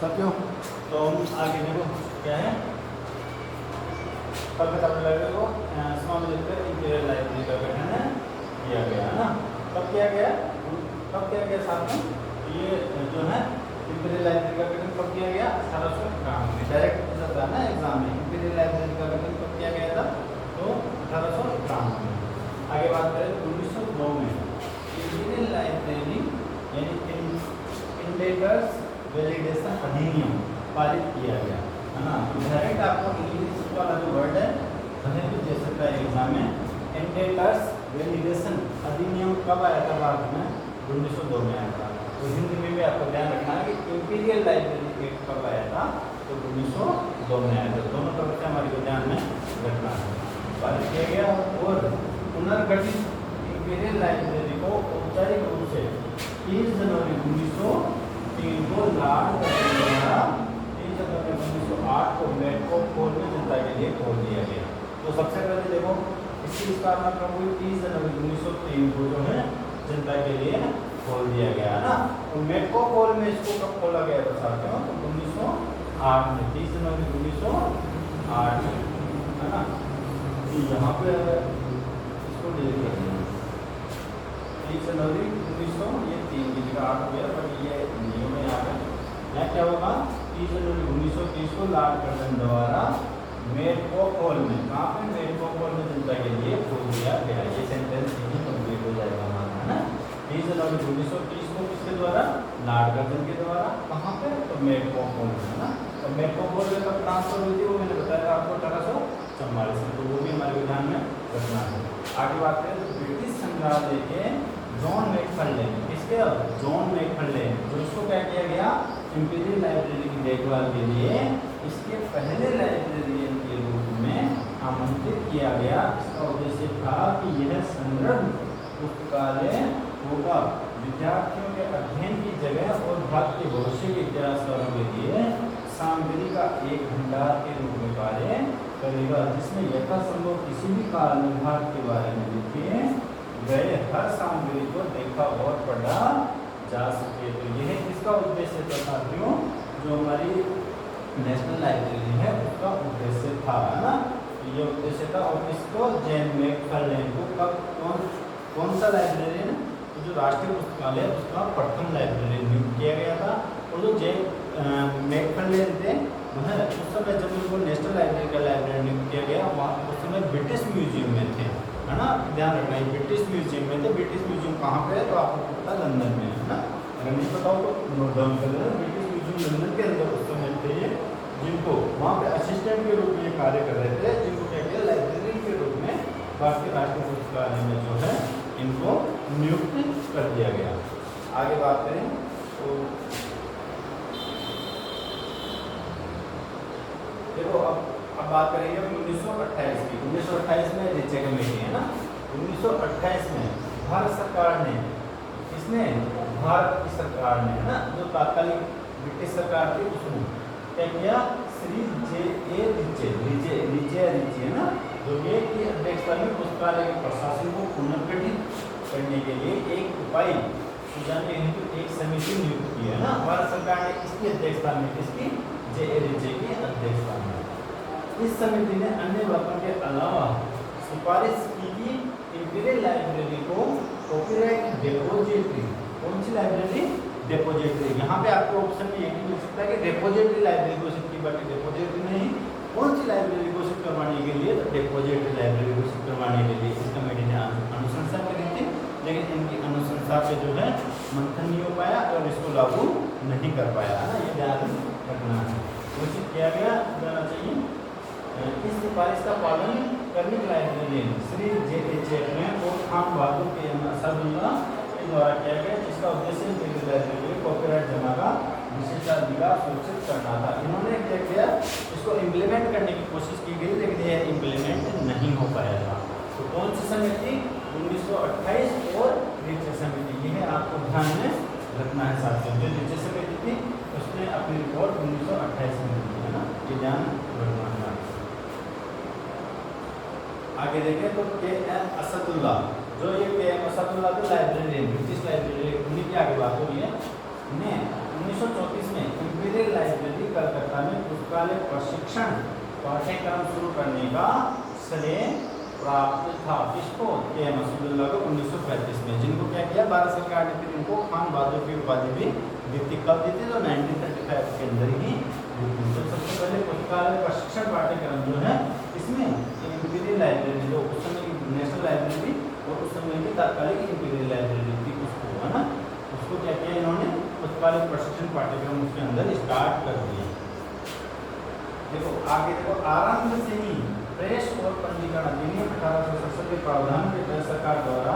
साथियों तो हम आगे देखो क्या है, कल तक आपने लाइब्रेरी को समाज लिखकर इंपीरियल लाइब्रेरी का गठन किया गया है ना। कब किया गया साथ में ये जो है इंपीरियल लाइब्रेरी का गठन कब किया गया? 1851 में। डायरेक्ट पूछा था ना एग्जाम में, इंपीरियल लाइब्रेरी का गठन कब किया गया था? तो 1851 में। आगे बात करें 1902 में इंपीरियल लाइब्रेरी यानी इंडेटर्स वैलिडेशन अधिनियम पारित किया गया है ना। डायरेक्ट आपको इंग्लिश वाला जो वर्ड है वह भी दे सकता है एग्जाम में। इंडेटर्स वैलिडेशन अधिनियम कब आया था? भारत में 1902 में आया था। तो हिंदी में भी आपको ध्यान रखना है कि इंपीरियल लाइब्रेरी एक्ट कब आया था? तो 1902 में आया था। दोनों तरफ से हमारे को ध्यान में रखना है। पारित किया गया और पुनर्गठित इंपीरियल लाइब्रेरी को औपचारिक रूप से 30 जनवरी 1903 को लॉर्ड द्वारा 30 जनवरी 1908 को मेटको हॉल में जनता के लिए खोल दिया गया। तो सबसे पहले देखो इसकी स्थापना कब हुई? 30 जनवरी 1903 को जो है जनता के लिए खोल दिया गया है ना। तो मेटको हॉल में इसको कब खोला गया था साथियों? तो 1908 में, 30 जनवरी 1908 में है ना। यहाँ पे इसको डिलीट कर दिया 30 जनवरी 1900 ये 3 की जगह 8 हो गया, बट ये नियम में यहाँ पे यहाँ क्या होगा? 30 जनवरी 1930 को लॉर्ड कर्जन द्वारा मेटको हॉल में, कहाँ पे? मेटको हॉल में जनता के लिए खोल दिया गया। ये सेंटेंस यही कंप्लीट हो जाएगा हमारा है ना। 30 जनवरी 1930 को किसके द्वारा? लॉर्ड कर्जन के द्वारा। कहाँ पे? तो मेटको हॉल में है ना। तो मेटको हॉल में कब ट्रांसफर हुई थी वो मैंने बताया आपको 1844 में। तो वो भी हमारे ध्यान में रखना है। आगे बात करें तो ब्रिटिश संग्रहालय के जॉन मैकफर्लेन, किसके? जॉन मैकफर्लेन, तो इसको क्या किया गया? इंपीरियल लाइब्रेरी की देखभाल के लिए इसके पहले लाइब्रेरियन के रूप में आमंत्रित किया गया। इसका उद्देश्य था कि यह संग्रह पुस्तकालय होगा विद्यार्थियों के अध्ययन की जगह और भारत के भविष्य के इतिहासकारों के लिए सामग्री का एक भंडार के रूप में कार्य करेगा, जिसमें यथासंभव किसी भी काल में भारत के बारे में लिखे गए हर सामग्री को देखा और पढ़ा जा सके। तो यह इसका उद्देश्य था साथियों, जो हमारी नेशनल लाइब्रेरी है उसका उद्देश्य था है ना। तो ये उद्देश्य था। और इसको जॉन मैकफर्लेन को कब कौन सा लाइब्रेरियन? तो जो राष्ट्रीय पुस्तकालय उसका प्रथम लाइब्रेरियन नियुक्त किया गया था। और जो जॉन मैकफर्लेन थे वह उस समय जब उनको नेशनल लाइब्रेरी का लाइब्रेरियन नियुक्त किया गया वहाँ उस समय ब्रिटिश म्यूजियम में थे है ना। ध्यान रखना है ब्रिटिश म्यूजियम में थे। ब्रिटिश म्यूजियम कहाँ पे है? तो आपको पता लंदन में है ना। अगर नहीं पता हो तो नोट डाउन कर लेना। ब्रिटिश म्यूजियम लंदन के अंदर उस समय थे ये, जिनको वहाँ पे असिस्टेंट के रूप में ये कार्य कर रहे थे, जिनको क्या किया? लाइब्रेरियन के रूप में भारतीय राष्ट्रीय पुस्तकालय में जो है इनको नियुक्त कर दिया गया। आगे बात करें तो देखो अब बात करेंगे 1928 की। 1928 में रिचे कमेटी है ना। 1928 में भारत सरकार ने, किसने? भारत की सरकार ने है ना, जो तात्कालिक ब्रिटिश सरकार थी उसने क्या किया? श्री जे रिचे है ना, जो ये की अध्यक्षता में पुस्तकालय के प्रशासन को पुनर्गठित करने के लिए एक उपाय सुझाने हेतु एक समिति नियुक्त की है ना। भारत सरकार ने इसकी अध्यक्षता में, किसकी? जे रिचे की अध्यक्षता में। इस समिति ने अन्य बातों के अलावा सिफारिश की कि इंपीरियल लाइब्रेरी को कॉपीराइट डिपोजिटरी, कौन सी लाइब्रेरी? डिपोजिटरी। यहाँ पे आपको ऑप्शन में ये भी मिल सकता है कि डिपोजिटरी लाइब्रेरी घोषित की, बाकी डिपोजिटरी नहीं। कौन सी लाइब्रेरी घोषित करवाने के लिए? तो डिपोजिटरी लाइब्रेरी घोषित करवाने के लिए इस कमेटी ने अनुशंसा करी थी, लेकिन इनकी अनुशंसा पे जो है मंथन नहीं हो पाया और इसको लागू नहीं कर पाया है ना। ये ध्यान रखना है। घोषित किया गया जाना चाहिए। इस सिफारिश का पालन करने के लाइब्रेरियन श्री जे ने और खान बहादुर के असदुल्ला के द्वारा किया गया, जिसका उद्देश्य इंपीरियल लाइब्रेरी कॉपीराइट जमा का विशेषाधिकार सुरक्षित करना था। इन्होंने क्या किया? इसको इम्प्लीमेंट करने की कोशिश की गई, लेकिन यह इम्प्लीमेंट नहीं हो पाया था। तो कौन सी समिति? 1928 और रिचे समिति, यह आपको ध्यान में रखना है साथियों। जो रिचे समिति थी उसने अपनी रिपोर्ट 1928 में दी है ना, ये ध्यान रखना है। आगे देखें तो के.एम. असदुल्ला, जो ये के.एम. असदुल्ला थे लाइब्रेरियन, ब्रिटिश लाइब्रेरियन, उन्हीं की आगे बात हो रही है। ने 1934 में इंपीरियल लाइब्रेरी पुस्तकालय प्रशिक्षण पाठ्यक्रम शुरू करने का श्रेय प्राप्त था किसको? के एम असदुल्लाह को 1935 में, जिनको क्या किया भारत सरकार ने, फिर इनको खान बहादुर की उपाधि भी दी थी। कब दी थी? तो 1935 के अंदर ही दी थी। तो सबसे पहले पुस्तकालय प्रशिक्षण पाठ्यक्रम जो है इसमें इंपीरियल लाइब्रेरी, जो उस समय की नेशनल लाइब्रेरी और उस समय की तात्कालिक इंपीरियल लाइब्रेरी थी, उसको है ना, उसको क्या किया इन्होंने पुस्तकालय प्रशिक्षण पाठ्यक्रम उसके अंदर स्टार्ट कर दिया। देखो आगे देखो, आरंभ से ही प्रेस और पंजीकरण अधिनियम 1867 के प्रावधान के तहत सरकार द्वारा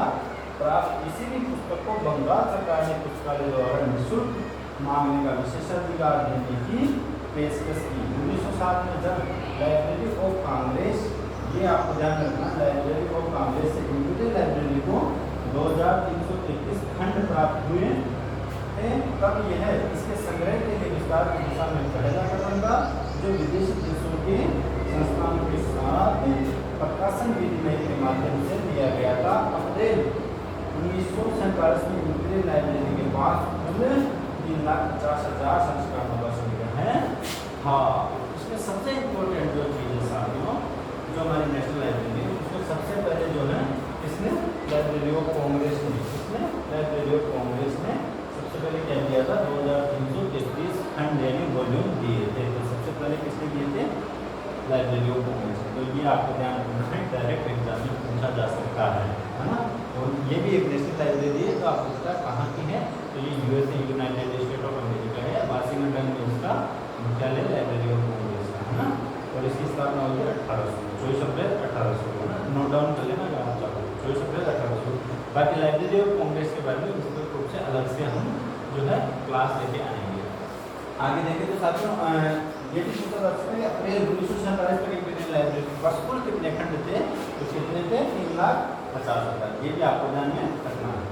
प्राप्त किसी भी पुस्तक को बंगाल सरकार ने पुस्तकालय द्वारा निःशुल्क मांगने का विशेषाधिकार देने की पेशकश की। 1907 में जब लाइब्रेरी ऑफ कांग्रेस, ये आपको ध्यान रखना, लाइब्रेरी ऑफ कांग्रेस से इंपीरियल लाइब्रेरी को 2333 खंड प्राप्त हुए थे, तब यह इसके संग्रह के लिए विस्तार की दिशा में पहला कदम था, जो विदेशी देशों के संस्थानों के साथ प्रकाशन विनिमय के माध्यम से दिया गया था। अप्रैल 1947 में इंपीरियल लाइब्रेरी के पास कुल 3,50,000 संस्करणों का संग्रह है। हाँ, इसमें सबसे इम्पोर्टेंट जो चीज़ है साथियों, जो हमारी नेशनल लाइब्रेरी है, उसमें सबसे पहले जो है इसने लाइब्रेरी ऑफ कांग्रेस ने, इसने लाइब्रेरी ऑफ कांग्रेस ने सबसे पहले क्या दिया था? 2333 खंड यानी वॉल्यूम दिए थे। तो सबसे पहले किसने दिए थे? Library of Congress. तो ये आपको ध्यान रखना है, डायरेक्ट एग्जाम में पूछा जा सकता है ना। और ये भी एक नेशनल लाइब्रेरी है, तो आपको पता है कहाँ की है? तो ये USA, United state of America है, वाशिंगटन में इसका मुख्यालय लाइब्रेरी ऑफ कांग्रेस का है ना। और इसकी स्थापना हुई है 24 अप्रैल 1800 है ना, नोट डाउन कर लेना अगर आप चाहो, 24 अप्रैल 1800। बाकी लाइब्रेरी ऑफ कांग्रेस के बारे में विस्तृत रूप से अलग से हम जो है क्लास लेके आएंगे। आगे देखें तो साथियों, ये भी पूछा जा सकता है, अप्रैल 1947 तक इंपीरियल लाइब्रेरी बस कुल कितने खंड थे? तो कितने थे? 3,50,000। ये भी आपको ध्यान में रखना है।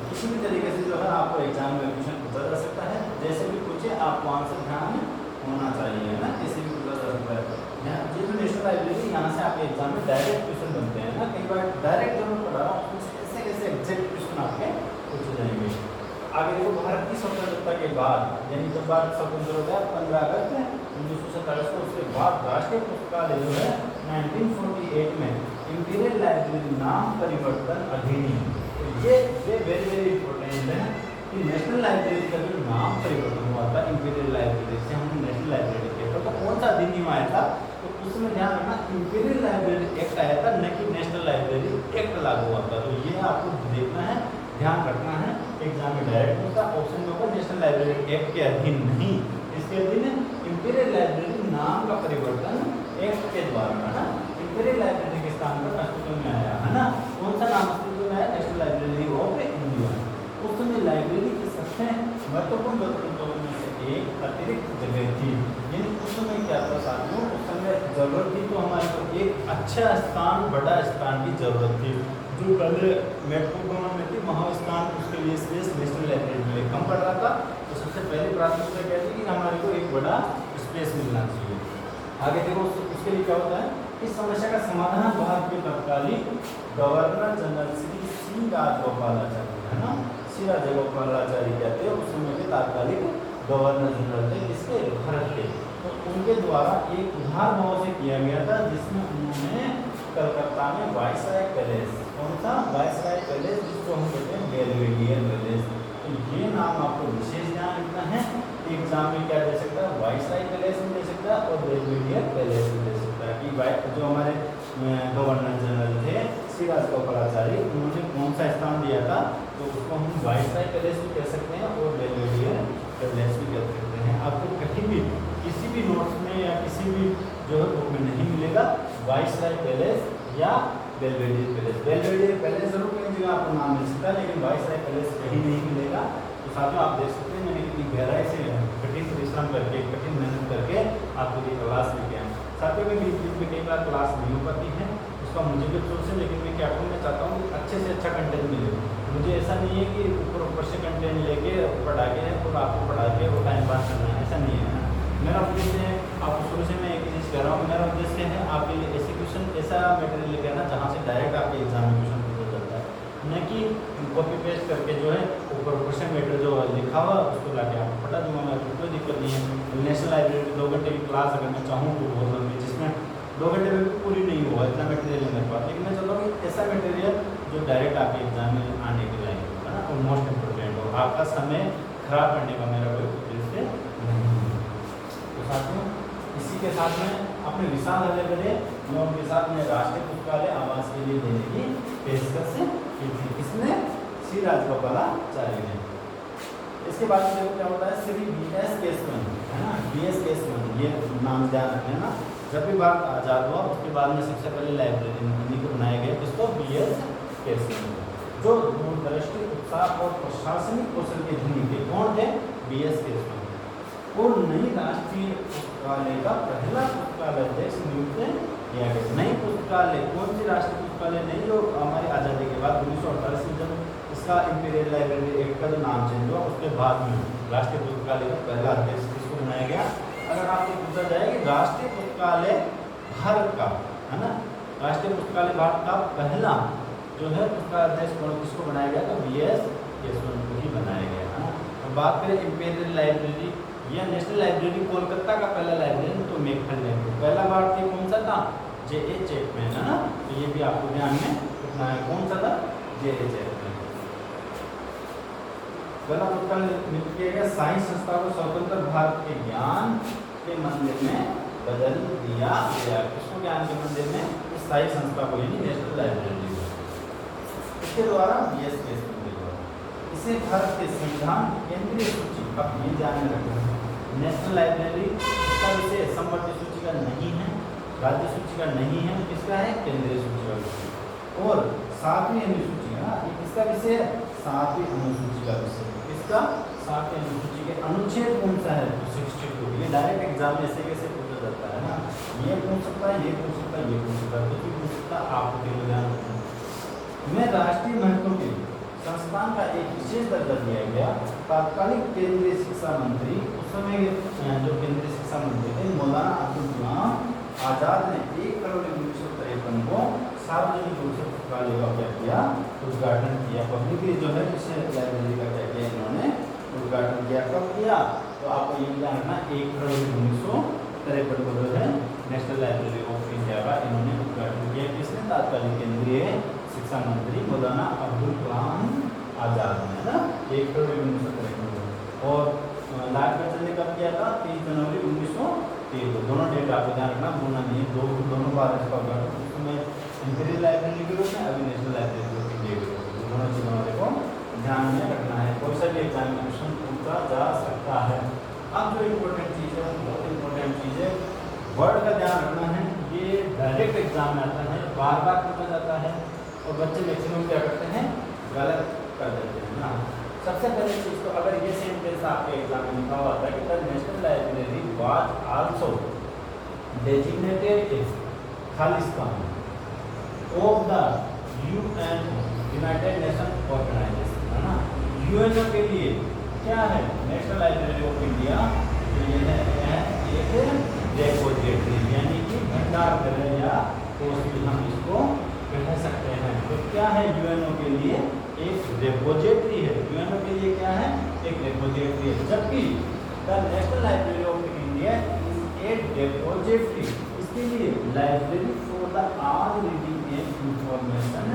किसी भी तरीके से जो है आपको एग्जाम में क्वेश्चन पूछा जा सकता है, जैसे भी पूछे आपको आंसर ध्यान में होना चाहिए है ना, कैसे भी पूछा जा सकता है। ये जो नेशनल लाइब्रेरी, यहाँ से आपके एग्जाम में डायरेक्ट क्वेश्चन बनते हैं ना, कई बार डायरेक्ट जो मैं पढ़ा रहा हूँ कैसे कैसे एग्जैक्ट क्वेश्चन आपके पूछे जाएंगे। आगे देखो, भारत की स्वतंत्रता के बाद, यानी जब भारत स्वतंत्र हो गया 15 अगस्त 1947 को, उसके बाद राष्ट्रीय पुस्तकालय जो है 1948 में इंपीरियल लाइब्रेरी नाम परिवर्तन अधिनियम, तो ये वेरी वेरी इंपॉर्टेंट है कि नेशनल लाइब्रेरी का जो नाम परिवर्तन हुआ था इंपीरियल लाइब्रेरी से हम नेशनल लाइब्रेरी के, तो कौन सा अधिनियम आया था? तो उसमें ध्यान रखना, इंपीरियल लाइब्रेरी एक्ट आया था, न कि नेशनल लाइब्रेरी एक्ट लागू हुआ था। तो ये आपको देखना है, ध्यान रखना है, एग्जाम में डायरेक्ट होता ऑप्शन में होगा नेशनल लाइब्रेरी एक्ट के अधीन नहीं, इसके अधीन इंपीरियल लाइब्रेरी नाम का परिवर्तन एक्ट के द्वारा है ना, इंपीरियल लाइब्रेरी के स्थान पर अस्तित्व में आया है ना। कौन सा नाम अस्तित्व में आया? National Library of India. उस समय लाइब्रेरी की सबसे महत्वपूर्ण जरूरतों में से एक अतिरिक्त जगह थी, यानी उस समय क्या था साथियों, उस समय जरूरत थी तो हमारे को एक अच्छा स्थान, बड़ा स्थान की जरूरत थी। जो पहले मेट्रो भवन में थी, वहाँ स्थान उसके लिए स्पेस नेशनल लाइब्रेरी के लिए कम पड़ रहा था, तो सबसे पहले प्राथमिकता क्या थी कि हमारे को एक बड़ा स्पेस मिलना चाहिए। आगे देखो, उसके लिए क्या होता है, इस समस्या का समाधान भारत के तत्कालीन गवर्नर जनरल श्री सी राजगोपालाचारी है ना, श्री राजगोपालाचारी कहते हैं, उस समय के तात्कालिक गवर्नर जनरल थे, किसके? भारत के। तो उनके द्वारा एक उधार भाव से किया गया था, जिसमें उन्होंने कलकत्ता में वाइसराय पैलेस, कौन सा? वाइसराय पैलेस, जिसको हम कहते हैं बेल्वेडियर पैलेस। तो ये नाम आपको विशेष ध्यान रखना है, एग्जाम में क्या दे सकता है? वाइसराय पैलेस भी दे सकता है और बेल्वेडियर पैलेस भी दे सकता है कि जो हमारे गवर्नर जनरल थे श्री राजगोपालाचारी, उन्होंने कौन सा स्थान दिया था? तो उसको हम वाइसराय पैलेस भी कह सकते हैं और बेल्वेडियर पैलेस भी कह सकते हैं। आपको कहीं भी किसी भी नोट्स में या किसी भी जो है बुक में नहीं मिलेगा वाइसराय पैलेस या बेल्वेडियर पैलेस। बेल्वेडियर पैलेस जरूर कहीं जगह आपको नाम मिल सकता है, लेकिन वाइसराय पैलेस कहीं नहीं मिलेगा। तो साथियों आप देख सकते हैं मैंने कितनी गहराई से कठिन परिश्रम करके, कठिन मेहनत करके आपके लिए क्लास लेके आए। साथियों में यूट्यूब पे कई बार क्लास नहीं हो पाती है, उसका मुझे भी अफसोस है, लेकिन मैं क्या करूँ, मैं चाहता हूँ कि अच्छे से अच्छा कंटेंट मिले। मुझे ऐसा नहीं है कि ऊपर से कंटेंट लेके पढ़ा के और आपको पढ़ा के वो टाइम पास करना है, ऐसा नहीं है। मेरा उद्देश्य है, आपको शुरू से मैं एक चीज़ कह रहा हूँ, मेरा उद्देश्य है आपके लिए ऐसे क्वेश्चन, ऐसा मटेरियल लेके आना जहाँ से डायरेक्ट आपके एग्जाम में क्वेश्चन पूछा जाता है, न कि कॉपी पेस्ट करके जो है ऊपर क्वेश्चन मैटर जो लिखा हुआ उसको लाके आपको पढ़ा दूंगा मैं, कोई दिक्कत नहीं है। नेशनल लाइब्रेरी 2 घंटे की क्लास अगर मैं चाहूँ तो बहुत लंबी, जिसमें 2 घंटे में भी पूरी नहीं हुआ इतना मटेरियल है मेरे पास, लेकिन मैं चाहता हूँ कि ऐसा मटेरियल जो डायरेक्ट आपके एग्जाम में आने के लायक हो, है ना, और मोस्ट इम्पोर्टेंट हो, आपका समय खराब करने का मेरा कोई उद्देश्य नहीं है। तो साथियों इसी के साथ में अपने विशाल हृदय करें, मैं उनके साथ में राष्ट्रीय पुस्तकालय आवास के लिए देने की पेशकश की थी, किसने? श्री राजगोपालाचारी ने। इसके बाद देखो क्या होता है, श्री BS केशवन, है ना, BS केशवन, ये नाम ध्यान रखना ना। जब भी भारत आज़ाद हुआ उसके बाद में सबसे पहले लाइब्रेरी हिंदी को बनाया गया, किसको? BS केशवन, जो दूरदृष्टि, उत्साह और प्रशासनिक कौशल के धनी थे। कौन थे? BS केशवन। और नई राष्ट्रीय पुस्तकालय का पहला पुस्तकालय अध्यक्ष नियुक्त किया गया। नई पुस्तकालय कौन सी राष्ट्रीय पुस्तकालय? नहीं, जो हमारी आज़ादी के बाद 1948 में जब इसका इंपीरियल लाइब्रेरी एक्ट का जो नाम चेंज हुआ उसके बाद में राष्ट्रीय पुस्तकालय का पहला अध्यक्ष किसको बनाया गया? अगर आपसे पूछा जाए कि राष्ट्रीय पुस्तकालय भारत का, है ना, राष्ट्रीय पुस्तकालय भारत का पहला जो है उसका अध्यक्ष किसको बनाया गया? तो BS केशवन को ही बनाया गया, है ना। अब बात करें इंपीरियल लाइब्रेरी या नेशनल लाइब्रेरी, कोलकाता का पहला लाइब्रेरी तो मेघफल लाइब्रेरी, पहला भारतीय कौन सा था? J.A. चैपमैन, है ना, तो ये भी आपको ध्यान में रखना है। कौन सा था? J.A. चैपमैन। पहला पुस्तकालय नियुक्त किया गया। साइंस संस्था को स्वतंत्र भारत के ज्ञान के मंदिर में बदल दिया गया। किसको? ज्ञान के मंदिर में, इस साइंस संस्था को, यानी नेशनल लाइब्रेरी। इसके द्वारा BS केशवन के द्वारा इसे भारत के संविधान केंद्रीय सूची, अब ये ध्यान में रखना है, नेशनल लाइब्रेरी इसका विषय समवर्ती सूची का नहीं है, राज्य सूची का नहीं है, किसका है? केंद्रीय सूची का विषय। और 7वीं अनुसूची, ये किसका विषय है? 7वीं अनुसूची का विषय। इसका 7वीं अनुसूची के अनुच्छेद कौन सा है? 62। ये डायरेक्ट एग्जाम में ऐसे कैसे पूछा जाता है ना, ये पूछ सकता है, ये पूछ सकता है, ये पूछ सकता है, तो पूछ सकता है, आपको ध्यान रखना में राष्ट्रीय महत्व के संस्थान का एक विशेष दर्जा दिया गया। तात्कालिक केंद्रीय शिक्षा मंत्री, उस समय जो केंद्रीय शिक्षा मंत्री थे मौलाना अब्दुल कलाम आजाद ने 1 करोड़ 1953 को सार्वजनिक रूप से पुस्तकालय का क्या किया? उद्घाटन किया। पब्लिकली जो है इस लाइब्रेरी का क्या किया? इन्होंने उद्घाटन किया। कब किया? तो आपको ये ध्यान रखना, 1 करोड़ 1953 को जो है नेशनल लाइब्रेरी ऑफ इंडिया का इन्होंने उद्घाटन किया। किसने? तात्कालिक केंद्रीय शिक्षा मंत्री मौलाना अब्दुल कलाम आजाद ने, है ना, 1 करोड़ 1953। और लाल बच्चन ने कब किया था? 30 जनवरी 1930 को। दोनों डेट आपको ध्यान रखना, भूलना नहीं है, दोनों बार इसका उद्घाटन, उसमें इंपीरियल लाइब्रेरी के रूप में, अभी नेशनल लाइब्रेरी ऑफ इंडिया के रूप में, दोनों चीज़ों को ध्यान में रखना है। कोई सा भी एग्जामिनेशन पूछा जा सकता है। अब जो इम्पोर्टेंट चीज़ है, बहुत इम्पोर्टेंट चीज़ है, वर्ड का ध्यान रखना है। ये डायरेक्ट एग्जाम में आता है, बार बार पूछा जाता है, और बच्चे मैक्सिमम क्या करते हैं? गलत कर देते हैं ना। सबसे पहले चीज़ तो अगर ये सेंटेंस आपके एग्जाम में लिखा हुआ था कि the national library was also designated as खालिस्तान of the UN, United Nation Organisation, है ना। UNO के लिए क्या है? नेशनल लाइब्रेरी ऑफ इंडिया, ये है एक डेपोजिटरी, यानी कि भंडार गृह या कोष भी हम इसको कह सकते हैं। तो क्या है? UNO के लिए एक डेपोजिटरी है। UNO के लिए क्या है? एक डेपोजिटरी है। जबकि the national Library of India is a depository, इसके लिए library for the all reading and information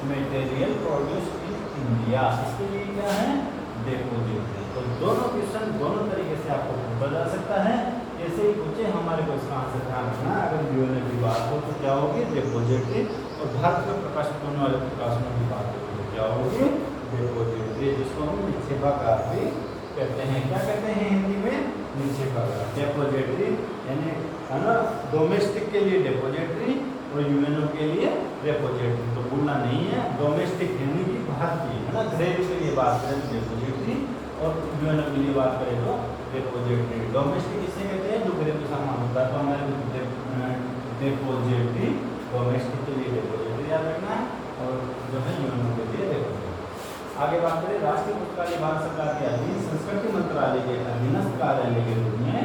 material produced in India, इसके लिए क्या है? डेपोजिटरी। तो दोनों क्वेश्चन दोनों तरीके से आपको पूछा जा सकता है। ऐसे ही पूछे, हमारे को इसका आंसर ध्यान रखना। अगर UNO की बात हो तो क्या होगी? डेपोजिटरी। और भारत में प्रकाशित होने वाले प्रकाशनों की बात होगी तो क्या होगी? डेपोजिटरी, जिसको हम निक्षेपागार भी कहते हैं। क्या कहते हैं हिंदी में? निक्षेपागार। डेपोजिटरी यानी, है ना, डोमेस्टिक के लिए डेपोजिटरी और UNO के लिए रेपोजिटरी। तो भूलना नहीं है, डोमेस्टिक यानी कि भारतीय, है ना, घरेलू के लिए बात करें तो डेपोजिटरी, और UNO के लिए बात करें तो डेपोजिटरी। डोमेस्टिक किससे कहते हैं? जो घरेलू सामान होता है। तो हमारे डेपोजिटरी, डोमेस्टिक के लिए डेपोजिटरी याद रखना है, और जो है UNO के लिए डेपोजिटरी। आगे बात करें, राष्ट्रीय पुस्तकालय भारत सरकार के अधीन संस्कृति मंत्रालय के अधीनस्थ कार्यालय के रूप में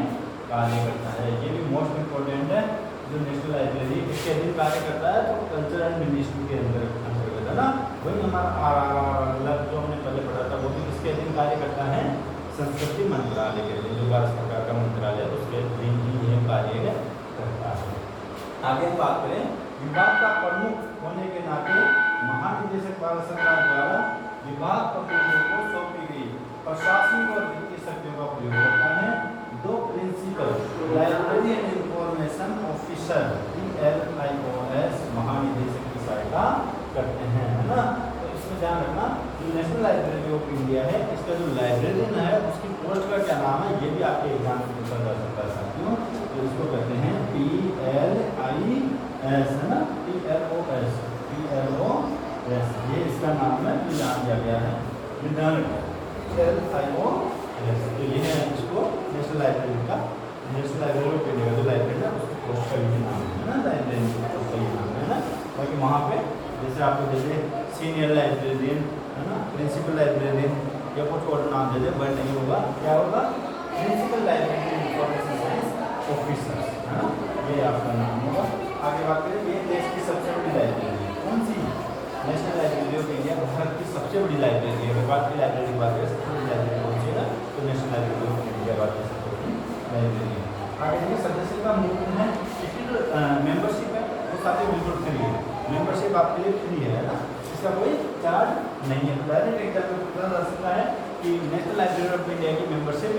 कार्य करता है। ये भी मोस्ट इम्पोर्टेंट है। जो नेशनल लाइब्रेरी किसके अधीन कार्य करता है? तो कल्चरल मिनिस्ट्री के अंतर्गत, है ना। वही हमारा RRR जो हमने पहले पढ़ा था, वो भी किसके अधीन कार्य करता है? संस्कृति मंत्रालय के अधीन, जो भारत सरकार का मंत्रालय है उसके अधीन ही बात करें, विभाग का प्रमुख होने के नाते महानिदेशक भारत सरकार द्वारा विभाग प्रमुखों को सौंपी गई प्रशासनिक और वित्तीय शक्तियों का प्रयोग करता है। दो principal library and information officer PLIOS महानिदेशक की सहायता करते हैं, है ना। तो इसमें ध्यान रखना, जो नेशनल लाइब्रेरी ऑफ इंडिया है, इसका जो लाइब्रेरियन है उसकी पोस्ट का क्या नाम है, ये भी आपके एग्जाम में पूछा जा सकता है साथियों। तो इसको कहते हैं PLIS, है ना, PLOS, ये इसका नाम है, जो जान दिया गया है PLIOS। तो ये है इसको नेशनल लाइब्रेरी का, नेशनल लाइब्रेरी ऑफ इंडिया जो लाइब्रेरी है उसकी पोस्ट का ये नाम है ना, लाइब्रेरी की पोस्ट का ये नाम है ना। बाकी वहाँ पे जैसे आपको जैसे सीनियर लाइब्रेरियन, है ना, प्रिंसिपल लाइब्रेरियन या कुछ और नाम दे दे, बट नहीं होगा, क्या होगा, principal librarian information science officer, है ना, ये आपका नाम होगा। आगे बात करें, ये देश की सबसे बड़ी लाइब्रेरी है, कौन सी, National Library of India Bharat की सबसे बड़ी लाइब्रेरी है। भारत की लाइब्रेरी की बात करें, सबसे बड़ी लाइब्रेरी कौन सी है, तो national Library of India Bharat की सबसे बड़ी लाइब्रेरी है। आगे देखिए, सदस्यता मुफ्त है, इसकी जो मेंबरशिप है वो साथ ही बिल्कुल फ्री है, मेंबरशिप आपके लिए फ्री है ना, इसका कोई चार्ज नहीं है। डायरेक्ट एग्जाम में पूछा जा सकता है कि नेशनल लाइब्रेरी ऑफ इंडिया की मेंबरशिप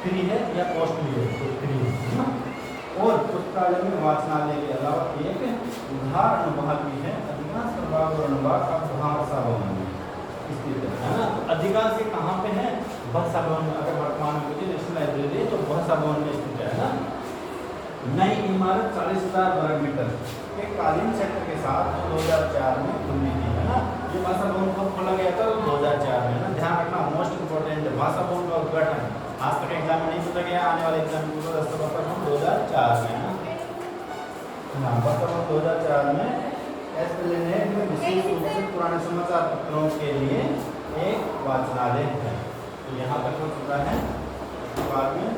फ्री है या कॉस्टली है, तो फ्री है ना। और पुस्तकालय में वाचनालय के अलावा एक उधार अनुभाग भी है, अधिकांश प्रभाग और अनुभाग का भाषा भवन में स्थित है ना। अधिकांश ये कहाँ पे है, भाषा भवन में, अगर वर्तमान में मुझे नेशनल लाइब्रेरी तो भाषा भवन में स्थित है ना। नई इमारत 40,000 वर्ग मीटर के कालीन क्षेत्र के साथ 2004 में खुली थी, है ना। ये भाषा भवन कब खोला गया था, 2004 में ना। ध्यान रखना, मोस्ट इंपोर्टेंट भाषा भवन का उद्घाटन आज तक एग्जाम में नहीं पूछा गया, आने वाले एग्जाम में 2004 में है ना। भाषा भवन 2004 में एस्प्लेनेड में विशेष रूप से पुराने समाचार पत्रों के लिए एक वाचनालय है, तो यहाँ तक हो चुका है। बाद में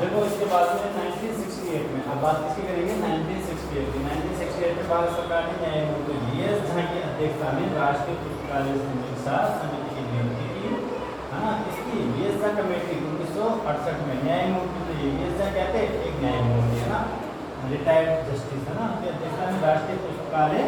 देखो, इसके बाद में 1968 में, अब बात किसकी करेंगे, 1968 की। 1968 में भारत सरकार ने न्यायमूर्ति VS झा की अध्यक्षता में राष्ट्रीय पुस्तकालय समीक्षा समिति की नियुक्ति की, है ना। इसकी VS झा कमेटी 1968 में, न्यायमूर्ति तो ये VS झा कहते हैं, एक न्यायमूर्ति है ना, रिटायर्ड जस्टिस है ना, उनकी अध्यक्षता में राष्ट्रीय पुस्तकालय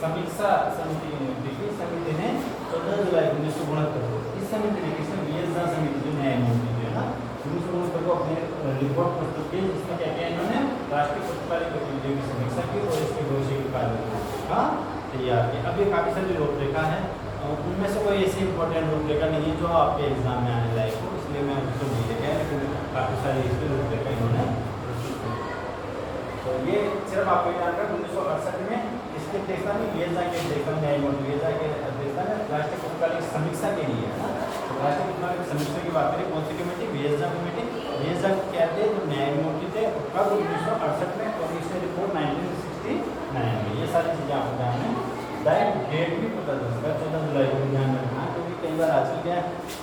समीक्षा समिति की नियुक्ति की। समिति ने 14 जुलाई 1969 को, इस समिति ने किसने, VS झा समिति जो न्यायमूर्ति जो है ना, 1969 को अपने रिपोर्ट प्रस्तुत की, जिसमें क्या किया इन्होंने, राष्ट्रीय पुस्तकालय गतिविधियों की समीक्षा की और इसके भविष्य की कार्ययोजना तैयार की। अब ये काफ़ी सारी रूपरेखा है, उनमें से कोई ऐसी इंपॉर्टेंट रूपरेखा नहीं है जो आपके एग्जाम में आने लायक हो, इसलिए मैं उसको नहीं लिखा है, लेकिन काफ़ी सारी इसकी रूपरेखा इन्होंने प्रस्तुत की। तो ये सिर्फ आपको जानकर 1968 में इसके अध्यक्षता में VS झा के अध्यक्षता, न्यायमूर्ति VS झा के अध्यक्षता में राष्ट्रीय पुस्तकालय की समीक्षा के लिए, है ना। राष्ट्रीय पुस्तकालय की समीक्षा की बात करें, कौन सी committee, VS Jha committee. VS Jha कहते हैं जो न्यायमूर्ति थे, कब, 1968 में, और इसने रिपोर्ट 1969 में। ये सारी चीज़ें आपको ध्यान में, डायरेक्ट डेट भी पता चल सकता है, 14 जुलाई को ध्यान रखना, क्योंकि कई बार आजकल क्या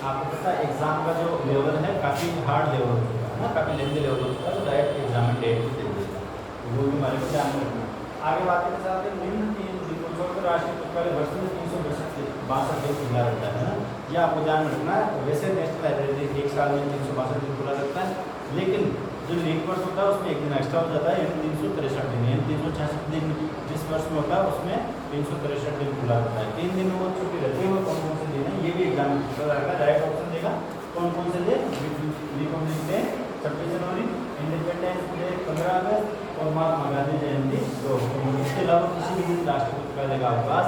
आपको पता है, एग्जाम का जो लेवल है काफ़ी हार्ड लेवल हो चुका है ना, काफ़ी लेंदी लेवल हो चुका है, तो डायरेक्ट एग्जाम में डेट भी दे देता है, वो भी हमारे को ध्यान में रखना। आगे बात करते साथ निम्न 3 दिनों को राष्ट्रीय पुस्तकालय वर्ष में 362 दिन खुला रहता है ना, ये आपको ध्यान में रखना है। वैसे नेशनल लाइब्रेरी एक साल में 362 दिन खुला रहता है, लेकिन जो लीग वर्ष होता है उसमें एक दिन एक्स्ट्रा हो जाता है, यानी 363 दिन, यानी 366 दिन जिस वर्ष में होता है उसमें 363 दिन खुला रहता है। 3 दिन वो छुट्टी रहती है, वो कौन कौन से दिन है, ये भी एग्जाम में पूछा जाएगा। डायरेक्ट ऑप्शन देगा कौन कौन से दिन, रिपब्लिक डे 26 जनवरी, इंडिपेंडेंस डे 15 अगस्त और महात्मा गांधी जयंती 2 अक्टूबर। इसके अलावा किसी भी दिन राष्ट्रीय पुस्तकालय का अवकाश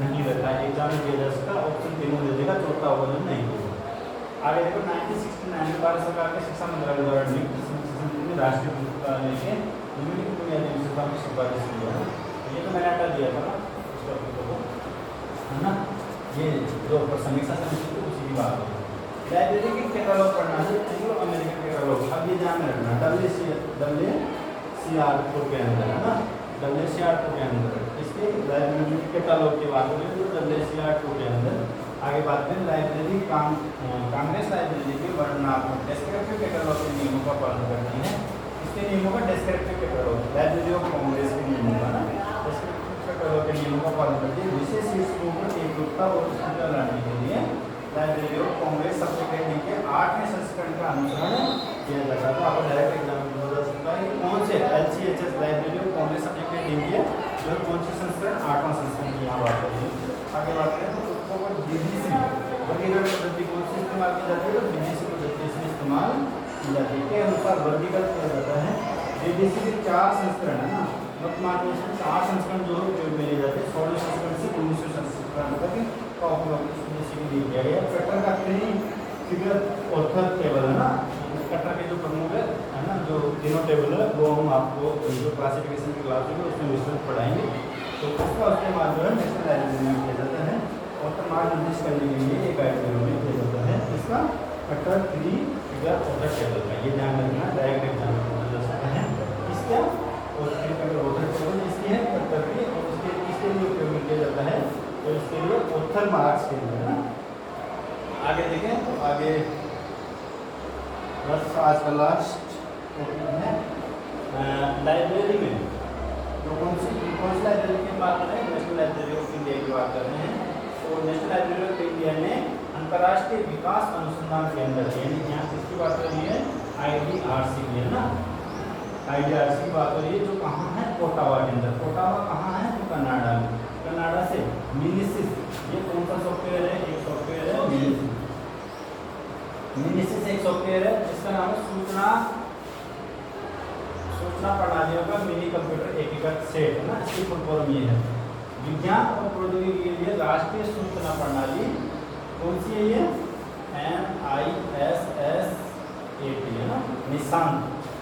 नहीं रहता है, एग्जाम में दिया जा सकता, ऑप्शन तीनों दे देगा, चौथा ऑप्शन नहीं देगा। आगे देखो, 1969 में भारत सरकार के शिक्षा मंत्रालय द्वारा नियुक्त राष्ट्रीय पुस्तकालय के निम्नलिखित बुनियादी विशेषताओं की सिफारिश की है। ये तो मैंने हटा दिया था ना इस टॉपिक को, है ना। ये जो समीक्षा समिति थी उसी की बात है। लाइब्रेरी की कैटलॉग प्रणाली एंग्लो अमेरिकन कैटलॉग, अब ये ध्यान में रखना, WCR के अंदर, है ना, WCR के अंदर इसके लाइब्रेरी कैटलॉग की बात करें तो WCR के अंदर। आगे बात करें लाइब्रेरी कांग्रेस लाइब्रेरी के वर्णनात्मक डेस्क्रिप्टिव कैटलॉग के नियमों का पालन करती है। इसके नियमों का descriptive catalogue, library of Congress के नियमों का ना डेस्क्रिप्टिव कैटलॉग के नियमों का पालन करती है। विशेष शीर्षकों पर एकरूपता और आपको डायरेक्ट एग्जाम में पूछा जा सकता है कि कौन से LCHS लाइब्रेरी को कौन से सब्जेक्ट में दी गई है, जो कौन से संस्करण 8वां संस्करण की यहाँ बात करेंगे। आगे बात करें तो उसको DGC वर्गीकरण पद्धति कौन सी इस्तेमाल की जाती है, तो DGC पद्धति से इस्तेमाल की जाती है। के अनुसार वर्गीकरण किया जाता है। DGC के 4 संस्करण है ना, वर्तमान में इसमें 4 संस्करण जो उपयोग में लिए जाते हैं, 16 संस्करण से 19 संस्करण तक DGC को दिया गया है। कटर का 3 फिगर ऑथर टेबल है ना, कटर के जो प्रमुख है ना, जो तीनों टेबल है वो हम आपको जो क्लासिफिकेशन की क्लास होगी उसमें विस्तृत पढ़ाएंगे। तो उसका इस्तेमाल जो है नेशनल लाइब्रेरी में किया जाता है। ऑथर मार्क निर्दिष्ट करने के लिए एक आइटम में किया जाता है। इसका कटर 3 फिगर ऑथर टेबल का ये ध्यान रखना, डायरेक्ट एग्जाम में पूछा जा सकता है। इसका और 3 फिगर ऑथर टेबल इसकी है कटर की, और उसके इसके लिए उपयोग किया जाता है, तो इसके लिए ऑथर मार्क्स के लिए ना। आगे देखें तो आगे बस आज का लास्ट टॉपिक है लाइब्रेरी में तो कौन सी लाइब्रेरी की बात कर रहे हैं, नेशनल लाइब्रेरी ऑफ इंडिया की बात कर रहे हैं। तो नेशनल लाइब्रेरी ऑफ इंडिया ने अंतर्राष्ट्रीय विकास अनुसंधान केंद्र यानी यहाँ किसकी बात हो रही है, IDRC की है ना, IDRC की बात हो रही है, जो कहाँ है, ओटावा के अंदर। ओटावा कहाँ है, तो कनाडा में। कनाडा से मिनिसिस, ये कौन सा सॉफ्टवेयर है, एक सॉफ्टवेयर है मिनिसिस। मिनिसिस एक सॉफ्टवेयर है जिसका नाम है सूचना प्रणालियों का मिनी कंप्यूटर एकीकृत सेट है ना, इसकी फुल फॉर्म ये है। विज्ञान और प्रौद्योगिकी के लिए राष्ट्रीय सूचना प्रणाली कौन सी है, ये NISSAT है ना, निशांत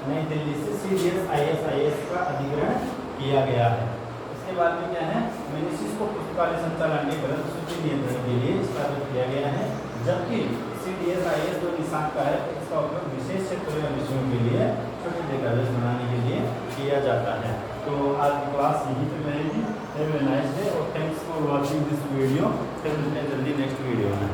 नई दिल्ली से CDS-IS का अधिग्रहण किया गया है। इसके बाद में क्या है, मिनिसिस को पुस्तकालय संचालन के ग्रंथ सूची नियंत्रण के लिए स्थापित किया गया है, जबकि CDS-IS जो निशांत का है इसका उपयोग विशेष क्षेत्रों या विषयों के लिए छोटे डेटाबेस बनाने के लिए किया जाता है। तो आज की क्लास यहीं तक रहेगी। हैव ए नाइस डे और thanks for watching this video. फिर मिलते हैं जल्दी नेक्स्ट वीडियो में।